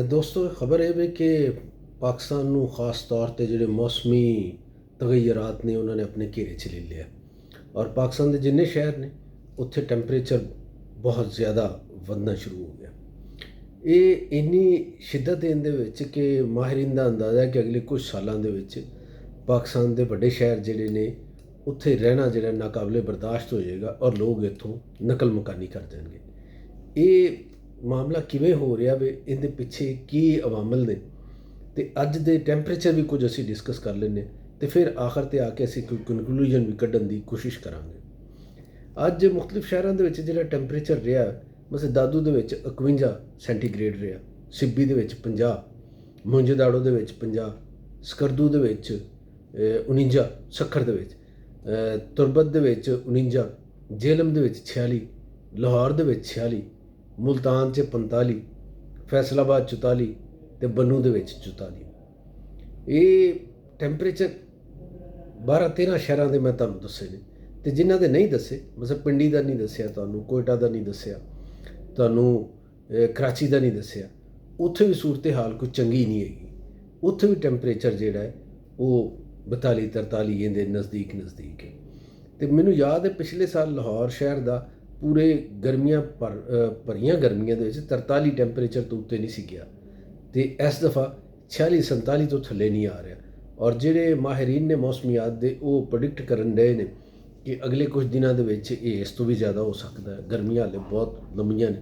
ਦੋਸਤੋ ਖਬਰ ਇਹ ਵੀ ਕਿ ਪਾਕਿਸਤਾਨ ਨੂੰ ਖਾਸ ਤੌਰ 'ਤੇ ਜਿਹੜੇ ਮੌਸਮੀ ਤਗੱਯੁਰਾਤ ਨੇ ਉਹਨਾਂ ਨੇ ਆਪਣੇ ਘੇਰੇ 'ਚ ਲੈ ਲਿਆ ਔਰ ਪਾਕਿਸਤਾਨ ਦੇ ਜਿੰਨੇ ਸ਼ਹਿਰ ਨੇ ਉੱਥੇ ਟੈਂਪਰੇਚਰ ਬਹੁਤ ਜ਼ਿਆਦਾ ਵਧਣਾ ਸ਼ੁਰੂ ਹੋ ਗਿਆ। ਇਹ ਇੰਨੀ ਸ਼ਿੱਦਤ ਦੇਣ ਦੇ ਵਿੱਚ ਕਿ ਮਾਹਿਰੀਨ ਦਾ ਅੰਦਾਜ਼ਾ ਹੈ ਕਿ ਅਗਲੇ ਕੁਝ ਸਾਲਾਂ ਦੇ ਵਿੱਚ ਪਾਕਿਸਤਾਨ ਦੇ ਵੱਡੇ ਸ਼ਹਿਰ ਜਿਹੜੇ ਨੇ ਉੱਥੇ ਰਹਿਣਾ ਜਿਹੜਾ ਨਾਕਾਬਲੇ ਬਰਦਾਸ਼ਤ ਹੋ ਜਾਏਗਾ ਔਰ ਲੋਕ ਇੱਥੋਂ ਨਕਲ ਮਕਾਨੀ ਕਰ ਦੇਣਗੇ। ਇਹ ਮਾਮਲਾ ਕਿਵੇਂ ਹੋ ਰਿਹਾ ਵੇ, ਇਹਦੇ ਪਿੱਛੇ ਕੀ ਅਵਾਮਲ ਨੇ, ਅਤੇ ਅੱਜ ਦੇ ਟੈਂਪਰੇਚਰ ਵੀ ਕੁਝ ਅਸੀਂ ਡਿਸਕਸ ਕਰ ਲੈਂਦੇ ਅਤੇ ਫਿਰ ਆਖਰ 'ਤੇ ਆ ਕੇ ਅਸੀਂ ਕੋਈ ਕਨਕਲੂਜਨ ਵੀ ਕੱਢਣ ਦੀ ਕੋਸ਼ਿਸ਼ ਕਰਾਂਗੇ। ਅੱਜ ਮੁਖਤਲਿਫ ਸ਼ਹਿਰਾਂ ਦੇ ਵਿੱਚ ਜਿਹੜਾ ਟੈਂਪਰੇਚਰ ਰਿਹਾ, ਮਸੇ ਦਾਦੂ ਦੇ ਵਿੱਚ 51 ਸੈਂਟੀਗ੍ਰੇਡ ਰਿਹਾ, ਸਿੱਬੀ ਦੇ ਵਿੱਚ 50, ਮੋਂਜੇਦਾੜੋ ਦੇ ਵਿੱਚ 50, ਸਕਰਦੂ ਦੇ ਵਿੱਚ 49, ਸੱਖਰ ਦੇ ਵਿੱਚ, ਤੁਰਬਤ ਦੇ ਵਿੱਚ 49, ਜੇਹਲਮ ਦੇ ਵਿੱਚ 46, ਲਾਹੌਰ ਦੇ ਵਿੱਚ 46, ਮੁਲਤਾਨ 'ਚ 45, ਫੈਸਲਾਬਾਦ 44 ਅਤੇ ਬੰਨੂ ਦੇ ਵਿੱਚ 44। ਇਹ ਟੈਂਪਰੇਚਰ 12-13 ਸ਼ਹਿਰਾਂ ਦੇ ਮੈਂ ਤੁਹਾਨੂੰ ਦੱਸੇ ਨੇ, ਅਤੇ ਜਿਨ੍ਹਾਂ ਦੇ ਨਹੀਂ ਦੱਸੇ, ਮਤਲਬ ਪਿੰਡੀ ਦਾ ਨਹੀਂ ਦੱਸਿਆ ਤੁਹਾਨੂੰ, ਕੋਇਟਾ ਦਾ ਨਹੀਂ ਦੱਸਿਆ ਤੁਹਾਨੂੰ, ਕਰਾਚੀ ਦਾ ਨਹੀਂ ਦੱਸਿਆ, ਉੱਥੇ ਵੀ ਸੂਰਤ ਹਾਲ ਕੋਈ ਚੰਗੀ ਨਹੀਂ ਹੈਗੀ। ਉੱਥੇ ਵੀ ਟੈਂਪਰੇਚਰ ਜਿਹੜਾ ਹੈ ਉਹ 42-43 ਦੇ ਨਜ਼ਦੀਕ ਹੈ। ਅਤੇ ਮੈਨੂੰ ਯਾਦ ਹੈ ਪਿਛਲੇ ਸਾਲ ਲਾਹੌਰ ਸ਼ਹਿਰ ਦਾ ਪੂਰੇ ਗਰਮੀਆਂ ਭਰੀਆਂ ਗਰਮੀਆਂ ਦੇ ਵਿੱਚ 43 ਟੈਂਪਰੇਚਰ ਤੋਂ ਉੱਤੇ ਨਹੀਂ ਸੀ ਗਿਆ, ਅਤੇ ਇਸ ਦਫਾ 46-47 ਤੋਂ ਥੱਲੇ ਨਹੀਂ ਆ ਰਿਹਾ। ਔਰ ਜਿਹੜੇ ਮਾਹਿਰੀਨ ਨੇ ਮੌਸਮੀਆਤ ਦੇ ਉਹ ਪ੍ਰੈਡਿਕਟ ਕਰਨ ਰਹੇ ਨੇ ਕਿ ਅਗਲੇ ਕੁਝ ਦਿਨਾਂ ਦੇ ਵਿੱਚ ਇਹ ਇਸ ਤੋਂ ਵੀ ਜ਼ਿਆਦਾ ਹੋ ਸਕਦਾ ਹੈ। ਗਰਮੀਆਂ ਹਾਲੇ ਬਹੁਤ ਲੰਮੀਆਂ ਨੇ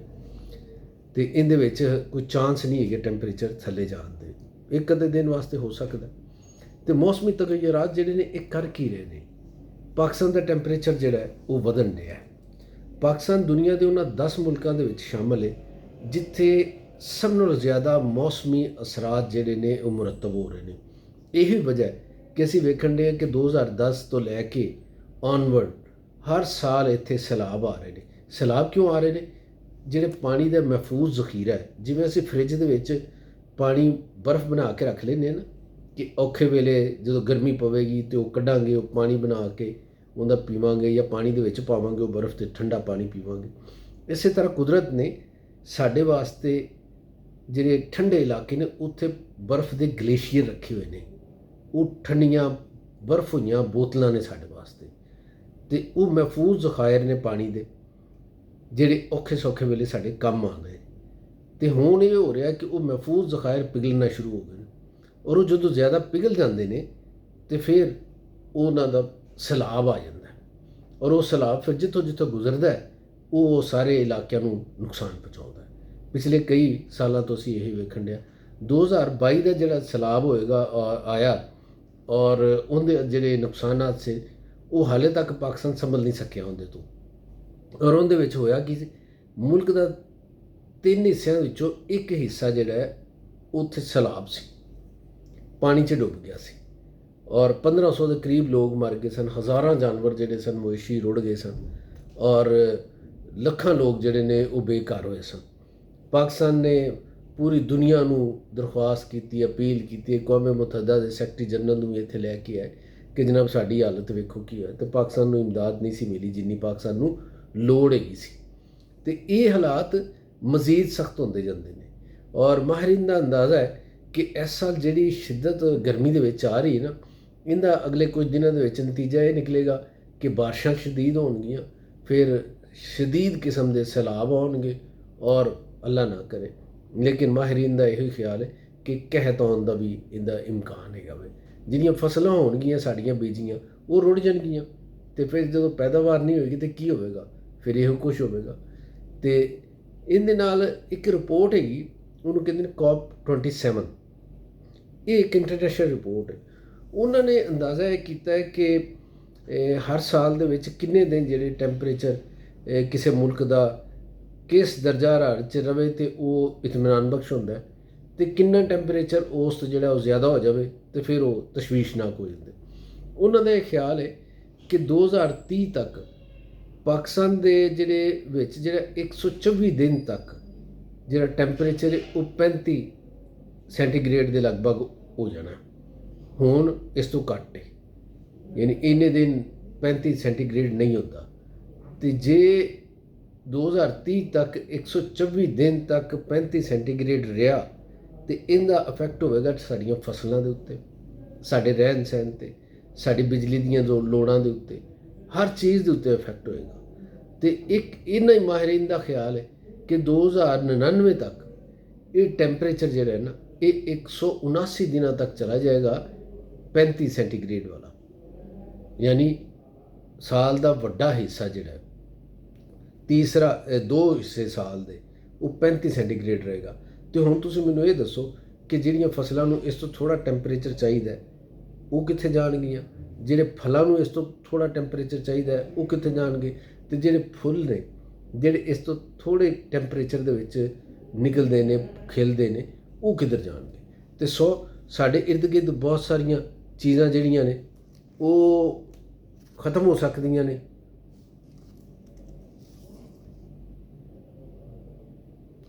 ਅਤੇ ਇਹਦੇ ਵਿੱਚ ਕੋਈ ਚਾਂਸ ਨਹੀਂ ਹੈਗੇ ਟੈਂਪਰੇਚਰ ਥੱਲੇ ਜਾਣ ਦੇ, ਇੱਕ ਅੱਧੇ ਦਿਨ ਵਾਸਤੇ ਹੋ ਸਕਦਾ। ਅਤੇ ਮੌਸਮੀ ਤਗੱਯੁਰਾਤ ਜਿਹੜੇ ਨੇ ਇਹ ਕਰ ਕੀ ਰਹੇ ਨੇ? ਪਾਕਿਸਤਾਨ ਦਾ ਟੈਂਪਰੇਚਰ ਜਿਹੜਾ ਹੈ ਉਹ ਵਧਣ ਡਿਆ ਹੈ। ਪਾਕਿਸਤਾਨ ਦੁਨੀਆ ਦੇ ਉਹਨਾਂ 10 ਮੁਲਕਾਂ ਦੇ ਵਿੱਚ ਸ਼ਾਮਲ ਹੈ ਜਿੱਥੇ ਸਭ ਨਾਲੋਂ ਜ਼ਿਆਦਾ ਮੌਸਮੀ ਅਸਰਾਤ ਜਿਹੜੇ ਨੇ ਉਹ ਮੁਰਤਬ ਹੋ ਰਹੇ ਨੇ। ਇਹੀ ਵਜ੍ਹਾ ਹੈ ਕਿ ਅਸੀਂ ਵੇਖਣ ਦੇ ਹਾਂ ਕਿ 2010 ਤੋਂ ਲੈ ਕੇ ਔਨਵਰਡ ਹਰ ਸਾਲ ਇੱਥੇ ਸੈਲਾਬ ਆ ਰਹੇ ਨੇ। ਸੈਲਾਬ ਕਿਉਂ ਆ ਰਹੇ ਨੇ? ਜਿਹੜੇ ਪਾਣੀ ਦਾ ਮਹਿਫੂਜ਼ ਜ਼ਖੀਰਾ ਹੈ, ਜਿਵੇਂ ਅਸੀਂ ਫਰਿੱਜ ਦੇ ਵਿੱਚ ਪਾਣੀ ਬਰਫ਼ ਬਣਾ ਕੇ ਰੱਖ ਲੈਂਦੇ ਹਾਂ ਨਾ, ਕਿ ਔਖੇ ਵੇਲੇ ਜਦੋਂ ਗਰਮੀ ਪਵੇਗੀ ਅਤੇ ਉਹ ਕੱਢਾਂਗੇ, ਉਹ ਪਾਣੀ ਬਣਾ ਕੇ ਉਹਦਾ ਪੀਵਾਂਗੇ, ਜਾਂ ਪਾਣੀ ਦੇ ਵਿੱਚ ਪਾਵਾਂਗੇ ਉਹ ਬਰਫ਼ 'ਤੇ ਠੰਡਾ ਪਾਣੀ ਪੀਵਾਂਗੇ। ਇਸੇ ਤਰ੍ਹਾਂ ਕੁਦਰਤ ਨੇ ਸਾਡੇ ਵਾਸਤੇ ਜਿਹੜੇ ਠੰਡੇ ਇਲਾਕੇ ਨੇ ਉੱਥੇ ਬਰਫ਼ ਦੇ ਗਲੇਸ਼ੀਅਰ ਰੱਖੇ ਹੋਏ ਨੇ। ਉਹ ਠੰਡੀਆਂ ਬਰਫ਼ ਹੋਈਆਂ ਬੋਤਲਾਂ ਨੇ ਸਾਡੇ ਵਾਸਤੇ, ਅਤੇ ਉਹ ਮਹਿਫੂਜ਼ ਜ਼ਖਾਇਰ ਨੇ ਪਾਣੀ ਦੇ ਜਿਹੜੇ ਔਖੇ ਸੌਖੇ ਵੇਲੇ ਸਾਡੇ ਕੰਮ ਆਉਂਦੇ। ਅਤੇ ਹੁਣ ਇਹ ਹੋ ਰਿਹਾ ਕਿ ਉਹ ਮਹਿਫੂਜ਼ ਜ਼ਖਾਇਰ ਪਿਘਲਣਾ ਸ਼ੁਰੂ ਹੋ ਗਏ ਨੇ, ਔਰ ਉਹ ਜਦੋਂ ਜ਼ਿਆਦਾ ਪਿਘਲ ਜਾਂਦੇ ਨੇ ਅਤੇ ਫਿਰ ਉਹਨਾਂ ਦਾ ਸੈਲਾਬ ਆ ਜਾਂਦਾ ਹੈ, ਔਰ ਉਹ ਸੈਲਾਬ ਫਿਰ ਜਿੱਥੋਂ ਜਿੱਥੋਂ ਗੁਜ਼ਰਦਾ ਹੈ ਉਹ ਸਾਰੇ ਇਲਾਕਿਆਂ ਨੂੰ ਨੁਕਸਾਨ ਪਹੁੰਚਾਉਂਦਾ ਹੈ। ਪਿਛਲੇ ਕਈ ਸਾਲਾਂ ਤੋਂ ਅਸੀਂ ਇਹ ਵੇਖਣ ਡਿਆ। 2022 ਦਾ ਜਿਹੜਾ ਸੈਲਾਬ ਆਇਆ ਔਰ ਉਹਦੇ ਜਿਹੜੇ ਨੁਕਸਾਨਾਤ ਸੀ ਉਹ ਹਾਲੇ ਤੱਕ ਪਾਕਿਸਤਾਨ ਸੰਭਲ ਨਹੀਂ ਸਕਿਆ ਉਹਦੇ ਤੋਂ। ਔਰ ਉਹਦੇ ਵਿੱਚ ਹੋਇਆ ਕੀ ਸੀ, ਮੁਲਕ ਦਾ 3 ਹਿੱਸਿਆਂ ਵਿੱਚੋਂ ਇੱਕ ਹਿੱਸਾ ਜਿਹੜਾ ਹੈ ਉੱਥੇ ਸੈਲਾਬ ਸੀ, ਪਾਣੀ 'ਚ ਡੁੱਬ ਗਿਆ ਸੀ, ਔਰ 1500 ਦੇ ਕਰੀਬ ਲੋਕ ਮਰ ਗਏ ਸਨ। ਹਜ਼ਾਰਾਂ ਜਾਨਵਰ ਜਿਹੜੇ ਸਨ ਮਵੇਸ਼ੀ ਰੁੜ ਗਏ ਸਨ, ਔਰ ਲੱਖਾਂ ਲੋਕ ਜਿਹੜੇ ਨੇ ਉਹ ਬੇਘਰ ਹੋਏ ਸਨ। ਪਾਕਿਸਤਾਨ ਨੇ ਪੂਰੀ ਦੁਨੀਆ ਨੂੰ ਦਰਖਾਸਤ ਕੀਤੀ, ਅਪੀਲ ਕੀਤੀ, ਅਕਵਾਮ ਮੁਤੱਹਦਾ ਦੇ ਸੈਕਟਰੀ ਜਨਰਲ ਨੂੰ ਵੀ ਇੱਥੇ ਲੈ ਕੇ ਆਏ ਕਿ ਜਨਾਬ ਸਾਡੀ ਹਾਲਤ ਵੇਖੋ ਕੀ ਹੋਇਆ। ਅਤੇ ਪਾਕਿਸਤਾਨ ਨੂੰ ਇਮਦਾਦ ਨਹੀਂ ਸੀ ਮਿਲੀ ਜਿੰਨੀ ਪਾਕਿਸਤਾਨ ਨੂੰ ਲੋੜ ਹੈਗੀ ਸੀ, ਅਤੇ ਇਹ ਹਾਲਾਤ ਮਜ਼ੀਦ ਸਖਤ ਹੁੰਦੇ ਜਾਂਦੇ ਨੇ। ਔਰ ਮਾਹਿਰੀਨ ਦਾ ਅੰਦਾਜ਼ਾ ਹੈ ਕਿ ਇਸ ਸਾਲ ਜਿਹੜੀ ਸ਼ਿੱਦਤ ਗਰਮੀ ਦੇ ਵਿੱਚ ਆ ਰਹੀ ਹੈ ਨਾ, ਇਹਦਾ ਅਗਲੇ ਕੁਝ ਦਿਨਾਂ ਦੇ ਵਿੱਚ ਨਤੀਜਾ ਇਹ ਨਿਕਲੇਗਾ ਕਿ ਬਾਰਿਸ਼ਾਂ ਸ਼ਦੀਦ ਹੋਣਗੀਆਂ, ਫਿਰ ਸ਼ਦੀਦ ਕਿਸਮ ਦੇ ਸੈਲਾਬ ਆਉਣਗੇ, ਔਰ ਅੱਲਾ ਨਾ ਕਰੇ, ਲੇਕਿਨ ਮਾਹਿਰੀਨ ਦਾ ਇਹੋ ਖਿਆਲ ਹੈ ਕਿ ਕਹਿਤ ਆਉਣ ਦਾ ਵੀ ਇਹਦਾ ਇਮਕਾਨ ਹੈਗਾ ਵੇ। ਜਿਹੜੀਆਂ ਫਸਲਾਂ ਹੋਣਗੀਆਂ ਸਾਡੀਆਂ ਬੀਜੀਆਂ ਉਹ ਰੁੜ ਜਾਣਗੀਆਂ, ਅਤੇ ਫਿਰ ਜਦੋਂ ਪੈਦਾਵਾਰ ਨਹੀਂ ਹੋਏਗੀ ਤਾਂ ਕੀ ਹੋਵੇਗਾ? ਫਿਰ ਇਹੋ ਕੁਛ ਹੋਵੇਗਾ। ਅਤੇ ਇਹਦੇ ਨਾਲ ਇੱਕ ਰਿਪੋਰਟ ਹੈਗੀ, ਉਹਨੂੰ ਕਹਿੰਦੇ ਨੇ COP27। ਇਹ ਇੱਕ ਇੰਟਰਨੈਸ਼ਨਲ ਰਿਪੋਰਟ ਹੈ। ਉਹਨਾਂ ਨੇ ਅੰਦਾਜ਼ਾ ਇਹ ਕੀਤਾ ਹੈ ਕਿ ਹਰ ਸਾਲ ਦੇ ਵਿੱਚ ਕਿੰਨੇ ਦਿਨ ਜਿਹੜੇ ਟੈਂਪਰੇਚਰ ਕਿਸੇ ਮੁਲਕ ਦਾ ਕਿਸ ਦਰਜਾ ਹਰਾਰਤ 'ਚ ਰਵੇ ਅਤੇ ਉਹ ਇਤਮਾਨਾਨ ਬਖਸ਼ ਹੁੰਦਾ ਹੈ, ਅਤੇ ਕਿੰਨਾ ਟੈਂਪਰੇਚਰ ਉਸ ਤੋਂ ਜਿਹੜਾ ਉਹ ਜ਼ਿਆਦਾ ਹੋ ਜਾਵੇ ਅਤੇ ਫਿਰ ਉਹ ਤਸ਼ਵੀਸ਼ਨਾਕ ਹੋ ਜਾਂਦੇ। ਉਹਨਾਂ ਦਾ ਇਹ ਖਿਆਲ ਹੈ ਕਿ 2030 ਤੱਕ ਪਾਕਿਸਤਾਨ ਦੇ ਜਿਹੜੇ ਵਿੱਚ ਜਿਹੜਾ 124 ਦਿਨ ਤੱਕ ਜਿਹੜਾ ਟੈਂਪਰੇਚਰ ਹੈ ਉਹ 35 ਸੈਂਟੀਗ੍ਰੇਡ ਦੇ ਲਗਭਗ ਹੋ ਜਾਣਾ। ਹੁਣ ਇਸ ਤੋਂ ਘੱਟ ਹੈ, ਯਾਨੀ ਇੰਨੇ ਦਿਨ 35 ਸੈਂਟੀਗ੍ਰੇਡ ਨਹੀਂ ਹੁੰਦਾ। ਅਤੇ ਜੇ 2030 ਤੱਕ 124 ਦਿਨ ਤੱਕ 35 ਸੈਂਟੀਗ੍ਰੇਡ ਰਿਹਾ ਤੇ ਇਹਦਾ ਇਫੈਕਟ ਹੋਵੇਗਾ ਸਾਡੀਆਂ ਫਸਲਾਂ ਦੇ ਉੱਤੇ, ਸਾਡੇ ਰਹਿਣ ਸਹਿਣ 'ਤੇ, ਸਾਡੀ ਬਿਜਲੀ ਦੀਆਂ ਲੋੜਾਂ ਦੇ ਉੱਤੇ, ਹਰ ਚੀਜ਼ ਦੇ ਉੱਤੇ ਇਫੈਕਟ ਹੋਏਗਾ। ਤੇ ਇੱਕ ਇਹਨਾਂ ਹੀ ਮਾਹਿਰੀਨ ਦਾ ਖਿਆਲ ਹੈ ਕਿ 2099 ਤੱਕ ਇਹ ਟੈਂਪਰੇਚਰ ਜਿਹੜਾ ਹੈ ਨਾ, ਇਹ 179 ਦਿਨਾਂ ਤੱਕ ਚਲਾ ਜਾਏਗਾ 35 ਸੈਂਟੀਗ੍ਰੇਡ ਵਾਲਾ, ਯਾਨੀ ਸਾਲ ਦਾ ਵੱਡਾ ਹਿੱਸਾ ਜਿਹੜਾ ਹੈ, ਤੀਸਰਾ 2 ਹਿੱਸੇ ਸਾਲ ਦੇ, ਉਹ 35 ਸੈਂਟੀਗ੍ਰੇਡ ਰਹੇਗਾ। ਤੇ ਹੁਣ ਤੁਸੀਂ ਮੈਨੂੰ ਇਹ ਦੱਸੋ ਕਿ ਜਿਹੜੀਆਂ ਫਸਲਾਂ ਨੂੰ ਇਸ ਤੋਂ ਥੋੜ੍ਹਾ ਟੈਂਪਰੇਚਰ ਚਾਹੀਦਾ ਉਹ ਕਿੱਥੇ ਜਾਣਗੀਆਂ, ਜਿਹੜੇ ਫਲਾਂ ਨੂੰ ਇਸ ਤੋਂ ਥੋੜ੍ਹਾ ਟੈਂਪਰੇਚਰ ਚਾਹੀਦਾ ਉਹ ਕਿੱਥੇ ਜਾਣਗੇ, ਤੇ ਜਿਹੜੇ ਫੁੱਲ ਨੇ ਜਿਹੜੇ ਇਸ ਤੋਂ ਥੋੜ੍ਹੇ ਟੈਂਪਰੇਚਰ ਦੇ ਵਿੱਚ ਨਿਕਲਦੇ ਨੇ, ਖਿਲਦੇ ਨੇ, ਉਹ ਕਿੱਧਰ ਜਾਣਗੇ। ਤੇ ਸਾਡੇ ਇਰਦ ਗਿਰਦ ਬਹੁਤ ਸਾਰੀਆਂ ਚੀਜ਼ਾਂ ਜਿਹੜੀਆਂ ਨੇ ਉਹ ਖਤਮ ਹੋ ਸਕਦੀਆਂ ਨੇ।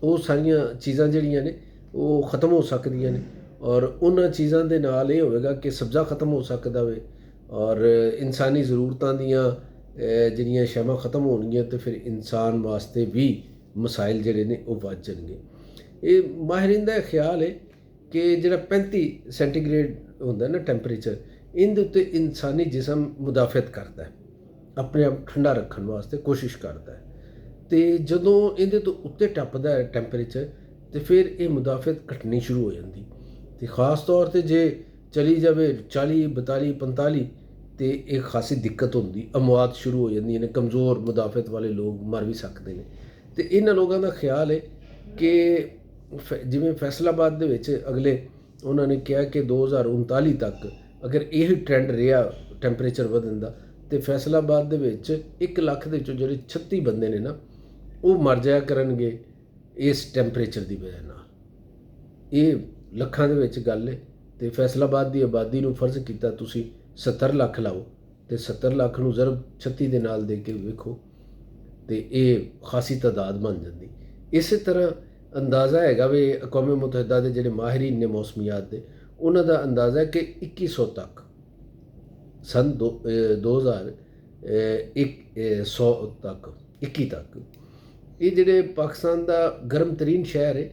ਉਹ ਸਾਰੀਆਂ ਚੀਜ਼ਾਂ ਜਿਹੜੀਆਂ ਨੇ ਉਹ ਖਤਮ ਹੋ ਸਕਦੀਆਂ ਨੇ, ਔਰ ਉਹਨਾਂ ਚੀਜ਼ਾਂ ਦੇ ਨਾਲ ਇਹ ਹੋਵੇਗਾ ਕਿ ਸਬਜ਼ਾ ਖਤਮ ਹੋ ਸਕਦਾ ਵੇ, ਔਰ ਇਨਸਾਨੀ ਜ਼ਰੂਰਤਾਂ ਦੀਆਂ ਜਿਹੜੀਆਂ ਸ਼ੈਵਾਂ ਖਤਮ ਹੋਣਗੀਆਂ, ਅਤੇ ਫਿਰ ਇਨਸਾਨ ਵਾਸਤੇ ਵੀ ਮਸਾਇਲ ਜਿਹੜੇ ਨੇ ਉਹ ਵੱਧ ਜਾਣਗੇ। ਇਹ ਮਾਹਿਰੀਨ ਦਾ ਖਿਆਲ ਹੈ ਕਿ ਜਿਹੜਾ 35 ਸੈਂਟੀਗ੍ਰੇਡ ਹੁੰਦਾ ਨਾ ਟੈਂਪਰੇਚਰ, ਇਹਦੇ ਉੱਤੇ ਇਨਸਾਨੀ ਜਿਸਮ ਮੁਦਾਫਤ ਕਰਦਾ ਹੈ, ਆਪਣੇ ਆਪ ਠੰਡਾ ਰੱਖਣ ਵਾਸਤੇ ਕੋਸ਼ਿਸ਼ ਕਰਦਾ ਹੈ। ਅਤੇ ਜਦੋਂ ਇਹਦੇ ਤੋਂ ਉੱਤੇ ਟੱਪਦਾ ਹੈ ਟੈਂਪਰੇਚਰ, ਅਤੇ ਫਿਰ ਇਹ ਮੁਦਾਫਤ ਘਟਣੀ ਸ਼ੁਰੂ ਹੋ ਜਾਂਦੀ। ਅਤੇ ਖ਼ਾਸ ਤੌਰ 'ਤੇ ਜੇ ਚਲੀ ਜਾਵੇ 40, 42, 45, ਅਤੇ ਇਹ ਖਾਸੀ ਦਿੱਕਤ ਹੁੰਦੀ, ਅਮਵਾਤ ਸ਼ੁਰੂ ਹੋ ਜਾਂਦੀਆਂ ਨੇ, ਕਮਜ਼ੋਰ ਮੁਦਾਫਤ ਵਾਲੇ ਲੋਕ ਮਰ ਵੀ ਸਕਦੇ ਨੇ। ਅਤੇ ਇਹਨਾਂ ਲੋਕਾਂ ਦਾ ਖਿਆਲ ਹੈ ਕਿ ਜਿਵੇਂ ਫੈਸਲਾਬਾਦ ਦੇ ਵਿੱਚ ਅਗਲੇ ਉਹਨਾਂ ਨੇ ਕਿਹਾ ਕਿ 2039 ਤੱਕ ਅਗਰ ਇਹ ਟ੍ਰੈਂਡ ਰਿਹਾ ਟੈਂਪਰੇਚਰ ਵਧਣ ਦਾ, ਅਤੇ ਫੈਸਲਾਬਾਦ ਦੇ ਵਿੱਚ 1 ਲੱਖ ਦੇ ਵਿੱਚੋਂ ਜਿਹੜੇ 36 ਬੰਦੇ ਨੇ ਨਾ, ਉਹ ਮਰ ਜਾਇਆ ਕਰਨਗੇ ਇਸ ਟੈਂਪਰੇਚਰ ਦੀ ਵਜ੍ਹਾ ਨਾਲ। ਇਹ ਲੱਖਾਂ ਦੇ ਵਿੱਚ ਗੱਲ ਹੈ। ਅਤੇ ਫੈਸਲਾਬਾਦ ਦੀ ਆਬਾਦੀ ਨੂੰ ਫਰਜ਼ ਕੀਤਾ ਤੁਸੀਂ 70 ਲੱਖ ਲਾਓ, ਅਤੇ 70 ਲੱਖ ਨੂੰ ਜ਼ਰਬ 36 ਦੇ ਨਾਲ ਦੇ ਕੇ ਵੇਖੋ, ਅਤੇ ਇਹ ਖਾਸੀ ਤਾਦਾਦ ਬਣ ਜਾਂਦੀ। ਇਸੇ ਤਰ੍ਹਾਂ ਅੰਦਾਜ਼ਾ ਹੈਗਾ ਵੀ ਅਕਵਾਮ ਮੁਤਹਿਦਾ ਦੇ ਜਿਹੜੇ ਮਾਹਿਰੀਨ ਨੇ ਮੌਸਮੀਆਤ ਦੇ, ਉਹਨਾਂ ਦਾ ਅੰਦਾਜ਼ਾ ਹੈ ਕਿ 2100 ਤੱਕ, ਸੰਨ 21 ਤੱਕ ਇਹ ਜਿਹੜੇ ਪਾਕਿਸਤਾਨ ਦਾ ਗਰਮ ਤਰੀਨ ਸ਼ਹਿਰ ਹੈ